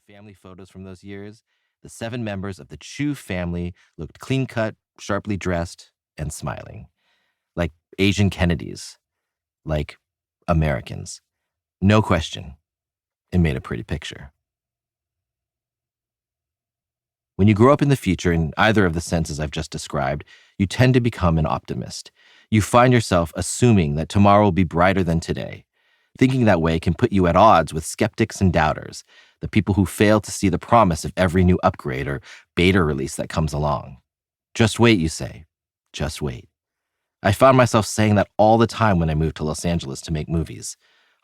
family photos from those years, the 7 members of the Chu family looked clean-cut, sharply dressed, and smiling. Like Asian Kennedys. Like Americans. No question. It made a pretty picture. When you grow up in the future in either of the senses I've just described, you tend to become an optimist. You find yourself assuming that tomorrow will be brighter than today. Thinking that way can put you at odds with skeptics and doubters, the people who fail to see the promise of every new upgrade or beta release that comes along. Just wait, you say. Just wait. I found myself saying that all the time when I moved to Los Angeles to make movies.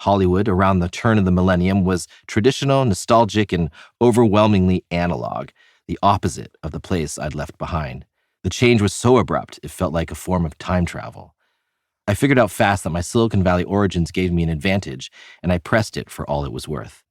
Hollywood, around the turn of the millennium, was traditional, nostalgic, and overwhelmingly analog, the opposite of the place I'd left behind. The change was so abrupt, it felt like a form of time travel. I figured out fast that my Silicon Valley origins gave me an advantage, and I pressed it for all it was worth.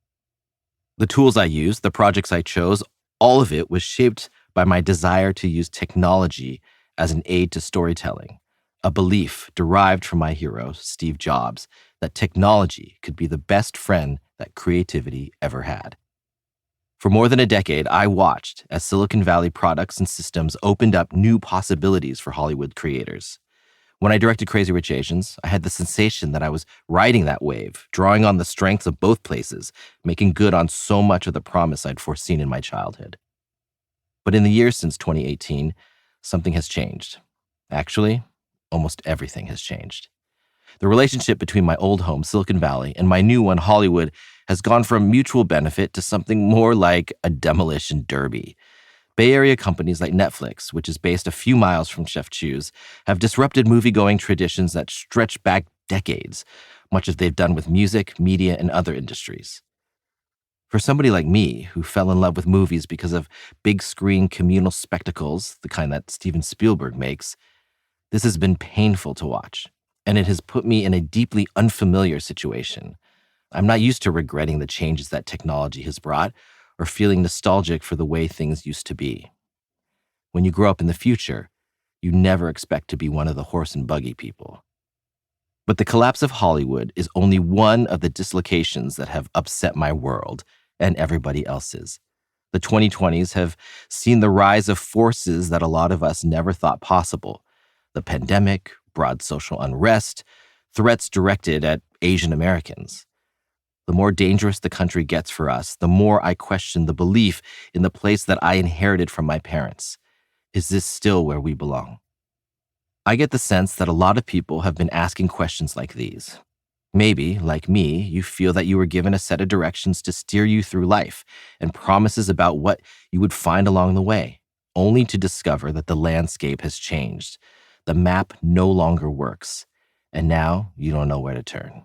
The tools I used, the projects I chose, all of it was shaped by my desire to use technology as an aid to storytelling, a belief derived from my hero, Steve Jobs, that technology could be the best friend that creativity ever had. For more than a decade, I watched as Silicon Valley products and systems opened up new possibilities for Hollywood creators. When I directed Crazy Rich Asians, I had the sensation that I was riding that wave, drawing on the strengths of both places, making good on so much of the promise I'd foreseen in my childhood. But in the years since 2018, something has changed. Actually, almost everything has changed. The relationship between my old home, Silicon Valley, and my new one, Hollywood, has gone from mutual benefit to something more like a demolition derby. Bay Area companies like Netflix, which is based a few miles from Chef Chu's, have disrupted movie-going traditions that stretch back decades, much as they've done with music, media, and other industries. For somebody like me, who fell in love with movies because of big-screen communal spectacles, the kind that Steven Spielberg makes, this has been painful to watch, and it has put me in a deeply unfamiliar situation. I'm not used to regretting the changes that technology has brought, or feeling nostalgic for the way things used to be. When you grow up in the future, you never expect to be one of the horse and buggy people. But the collapse of Hollywood is only one of the dislocations that have upset my world and everybody else's. The 2020s have seen the rise of forces that a lot of us never thought possible. The pandemic, broad social unrest, threats directed at Asian Americans. The more dangerous the country gets for us, the more I question the belief in the place that I inherited from my parents. Is this still where we belong? I get the sense that a lot of people have been asking questions like these. Maybe, like me, you feel that you were given a set of directions to steer you through life and promises about what you would find along the way, only to discover that the landscape has changed. The map no longer works, and now you don't know where to turn.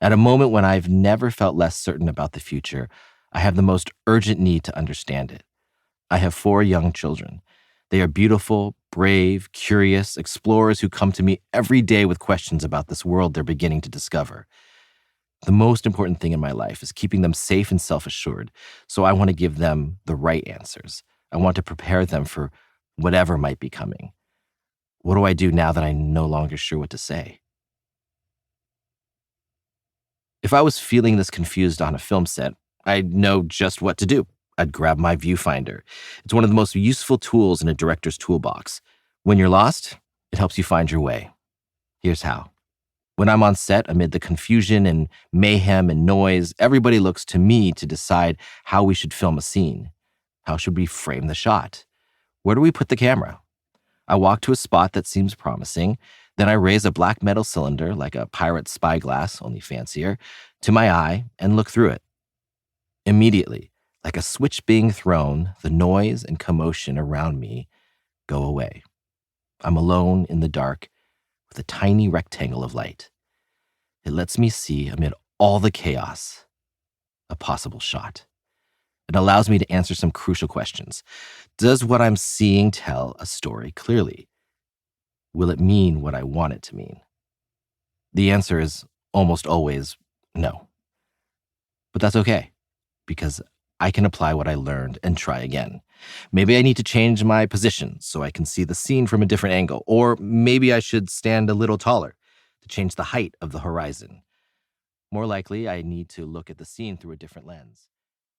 At a moment when I've never felt less certain about the future, I have the most urgent need to understand it. I have 4 young children. They are beautiful, brave, curious explorers who come to me every day with questions about this world they're beginning to discover. The most important thing in my life is keeping them safe and self-assured, so I want to give them the right answers. I want to prepare them for whatever might be coming. What do I do now that I'm no longer sure what to say? If I was feeling this confused on a film set, I'd know just what to do. I'd grab my Viewfinder. It's one of the most useful tools in a director's toolbox. When you're lost, it helps you find your way. Here's how. When I'm on set, amid the confusion and mayhem and noise, everybody looks to me to decide how we should film a scene. How should we frame the shot? Where do we put the camera? I walk to a spot that seems promising. Then I raise a black metal cylinder, like a pirate's spyglass, only fancier, to my eye and look through it. Immediately, like a switch being thrown, the noise and commotion around me go away. I'm alone in the dark with a tiny rectangle of light. It lets me see, amid all the chaos, a possible shot. It allows me to answer some crucial questions. Does what I'm seeing tell a story clearly? Will it mean what I want it to mean? The answer is almost always no. But that's okay, because I can apply what I learned and try again. Maybe I need to change my position so I can see the scene from a different angle, or maybe I should stand a little taller to change the height of the horizon. More likely, I need to look at the scene through a different lens.